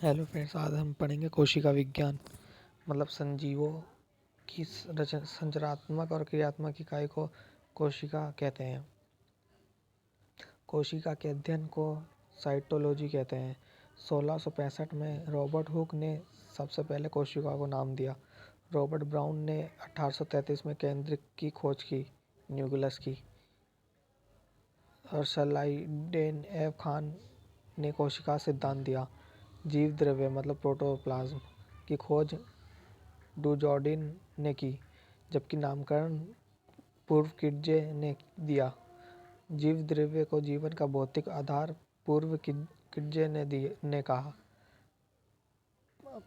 Hello friends, आज हम पढ़ेंगे कोशिका विज्ञान। मतलब संजीवों की संरचनात्मक और क्रियात्मक इकाई को कोशिका कहते हैं। कोशिका के अध्ययन को साइटोलॉजी कहते हैं। 1665 में रॉबर्ट हुक ने सबसे पहले कोशिका को नाम दिया। रॉबर्ट ब्राउन ने 1833 में केंद्रक की खोज की, न्यूक्लियस की। और सलाइडेन एफ खान ने कोशिका सिद्धांत दिया। जीव द्रव्य मतलब प्रोटोप्लाज्म की खोज डुजॉर्डिन ने की, जबकि नामकरण पूर्व किटजे ने दिया। जीव द्रव्य को जीवन का भौतिक आधार पूर्व किटजे ने कहा।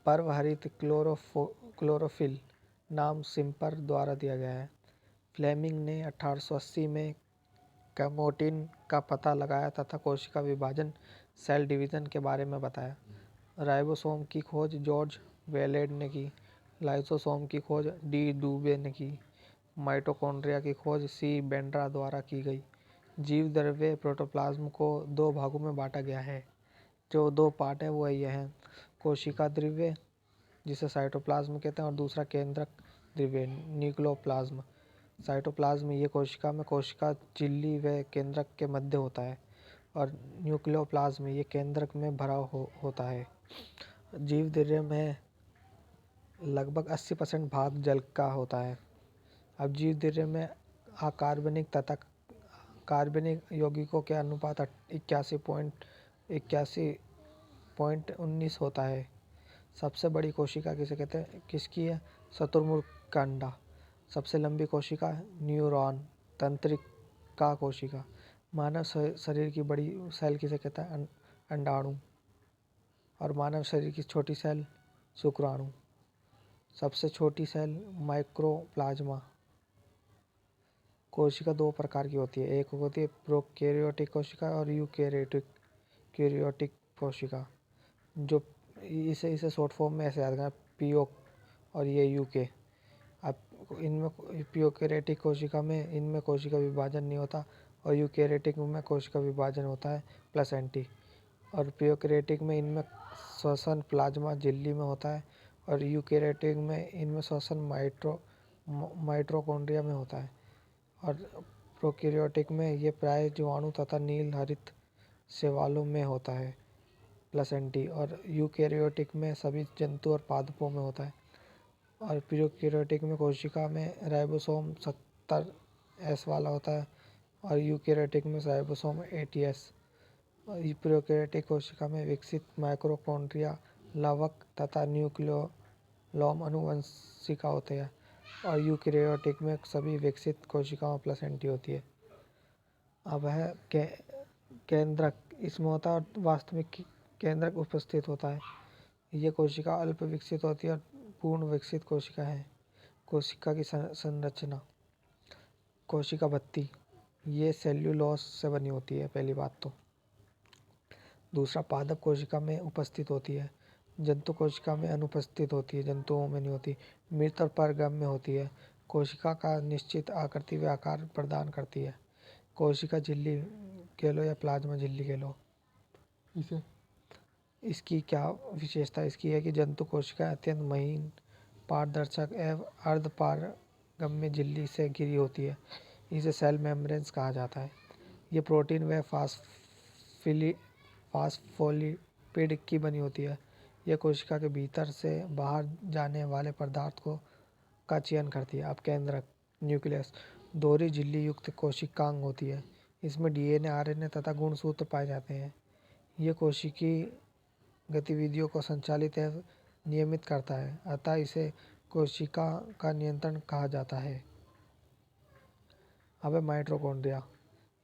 पर्वहरित क्लोरोफिल नाम सिम्पर द्वारा दिया गया है। फ्लेमिंग ने 1880 में कैमोटिन का पता लगाया तथा कोशिका विभाजन सेल डिवीजन के बारे में बताया। राइबोसोम की खोज जॉर्ज वेलेड ने की। लाइसोसोम की खोज डी डुबे ने की। माइटोकॉन्ड्रिया की खोज सी बेंड्रा द्वारा की गई। जीव द्रव्य प्रोटोप्लाज्म को दो भागों में बांटा गया है। जो दो पार्ट है वो ये हैं: कोशिका द्रव्य जिसे साइटोप्लाज्म कहते हैं और दूसरा केंद्रक द्रव्य न्यूक्लियोप्लाज्म। साइटोप्लाज्म ये कोशिका में कोशिका झिल्ली व केंद्रक के मध्य होता है और न्यूक्लियोप्लाज्म ये केंद्रक में भरा होता है। जीव द्रव्य में लगभग 80% भाग जल का होता है। अब जीव द्रव्य में अकार्बनिक तथा कार्बनिक यौगिकों के अनुपात 81.19 होता है। सबसे बड़ी कोशिका किसे कहते हैं, किसकी है? शुतुरमुर्ग का अंडा। सबसे लंबी कोशिका न्यूरॉन तंत्रिका कोशिका। मानव शरीर की बड़ी सेल किसे कहता है? अंडाणु। और मानव शरीर की छोटी सेल शुक्राणु। सबसे छोटी सेल माइक्रोप्लाज्मा। कोशिका दो प्रकार की होती है, एक होती है प्रोकैरियोटिक कोशिका और यूकैरियोटिक कोशिका। जो इसे शॉर्ट फॉर्म में ऐसे याद करना, पीओ और ये यूके। अब इनमें प्रोकैरियोटिक कोशिका में इनमें कोशिका विभाजन नहीं होता और यूकैरियोटिक में कोशिका विभाजन होता है प्लेसेंटी। और प्रोकैरियोटिक में इनमें श्वसन प्लाज्मा झिल्ली में होता है और यूकैरियोटिक में इनमें श्वसन माइटोकॉन्ड्रिया में होता है। और प्रोकैरियोटिक में ये प्राय जीवाणु तथा नील हरित शैवालों में होता है प्लेसेंटी। और यूकैरियोटिक में सभी जंतु और पादपों में होता है। और प्रोकैरियोटिक में कोशिका में राइबोसोम 70S वाला होता है और यूकैरियोटिक में राइबोसोम 80S। और प्रोकैरियोटिक कोशिका में विकसित माइटोकॉन्ड्रिया लवक तथा न्यूक्लियोलम आनुवंशिका होते हैं और यूकैरियोटिक में सभी विकसित कोशिकाओं प्लेसेंटी होती है। अब है केंद्रक, इसमें होता है वास्तविक केंद्रक उपस्थित होता है। ये कोशिका अल्प विकसित होती है और पूर्ण विकसित कोशिका है। कोशिका की संरचना, कोशिका भित्ति ये सेल्यूलोज से बनी होती है पहली बात तो। दूसरा, पादप कोशिका में उपस्थित होती है, जंतु कोशिका में अनुपस्थित होती है, जंतुओं में नहीं होती। मृत और परगम्य होती है। कोशिका का निश्चित आकृति व आकार प्रदान करती है। कोशिका झिल्ली कह लो या प्लाज्मा झिल्ली कह लो इसे। इसकी क्या विशेषता इसकी है कि जंतु कोशिका अत्यंत महीन पारदर्शक एवं अर्धपारगम्य झिल्ली से घिरी होती है। इसे सेल मेम्ब्रेन्स कहा जाता है। ये प्रोटीन व फास्फोलिपिड की बनी होती है। यह कोशिका के भीतर से बाहर जाने वाले पदार्थ का चयन करती है। अब केंद्रक न्यूक्लियस दोहरी झिल्ली युक्त कोशिकांग होती है। इसमें DNA, RNA तथा गुणसूत्र पाए जाते हैं। यह कोशिकी गतिविधियों को संचालित एवं नियमित करता है, अतः इसे कोशिका का नियंत्रण कहा जाता है। अब माइटोकॉन्ड्रिया,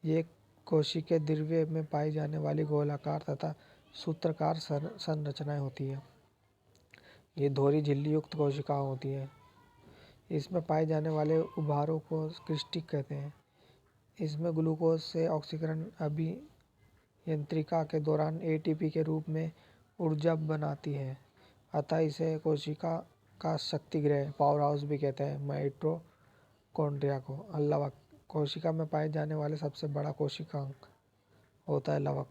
ये कोशिकीय द्रव्य में पाई जाने वाली गोलाकार तथा सूत्राकार संरचनाएं होती है। ये दोहरी झिल्ली युक्त कोशिकाएं होती हैं। इसमें पाए जाने वाले उभारों को क्रिस्टी कहते हैं। इसमें ग्लूकोज से ऑक्सीकरण अभियंत्रिका के दौरान ATP के रूप में ऊर्जा बनाती है, अतः इसे कोशिका का शक्तिगृह पावर हाउस भी कहते हैं। माइटोकॉन्ड्रिया को लवक, कोशिका में पाए जाने वाले सबसे बड़ा कोशिकांग होता है लवक।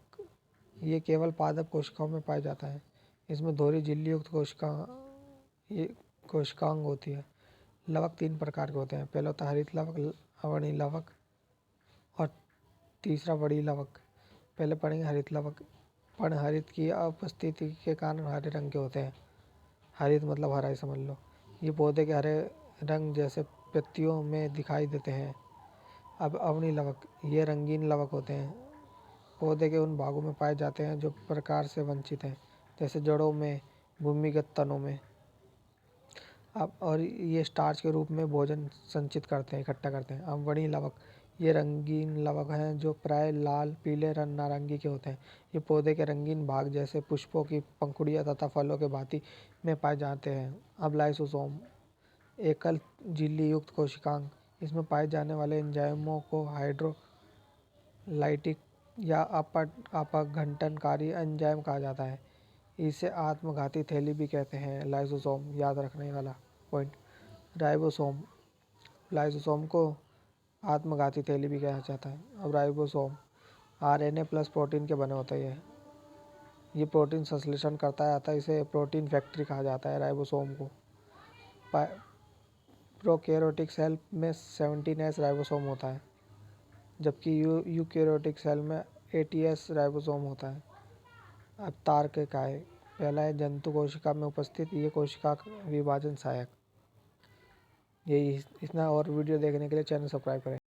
ये केवल पादप कोशिकाओं में पाया जाता है। इसमें दोहरी झिल्ली युक्त कोशिकांग होती है। लवक 3 प्रकार के होते हैं। पहला होता है हरित लवक, अवर्णीय लवक और तीसरा बड़ी लवक। पहले पढ़ेंगे हरित लवक। पर्णहरित की उपस्थिति के कारण हरे रंग के होते हैं। हरित मतलब हरा ही समझ लो। ये पौधे के हरे रंग जैसे पत्तियों में दिखाई देते हैं। अब अवर्णीय लवक, ये रंगीन लवक होते हैं। पौधे के उन भागों में पाए जाते हैं जो प्रकार से वंचित हैं, जैसे जड़ों में, भूमिगत तनों में। अब और ये स्टार्च के रूप में भोजन संचित करते हैं, इकट्ठा करते हैं। अब बड़ी लवक, ये रंगीन लवक हैं जो प्राय लाल, पीले, रंग नारंगी के होते हैं। ये पौधे के रंगीन भाग जैसे पुष्पों की पंखुड़ियाँ तथा फलों के भांति में पाए जाते हैं। अब लाइसोसोम, एकल झिल्ली युक्त कोशिकांग। इसमें पाए जाने वाले एंजाइमों को हाइड्रोलाइटिक या अपघटनकारी एंजाइम कहा जाता है। इसे आत्मघाती थैली भी कहते हैं। लाइसोसोम, याद रखने वाला पॉइंट। राइबोसोम, लाइसोसोम को आत्मघाती थैली भी कहा जाता है। अब राइबोसोम आरएनए प्लस प्रोटीन के बने होते हैं। ये प्रोटीन संश्लेषण करता है, अतः इसे प्रोटीन फैक्ट्री कहा जाता है राइबोसोम को। प्रोकैरियोटिक सेल में 17S राइबोसोम होता है, जबकि यूकैरियोटिक सेल में 80S राइबोसोम होता है। अब तार्किकाएँ, पहला है जंतु कोशिका में उपस्थित ये कोशिका विभाजन सहायक। यही इतना और वीडियो देखने के लिए चैनल सब्सक्राइब करें।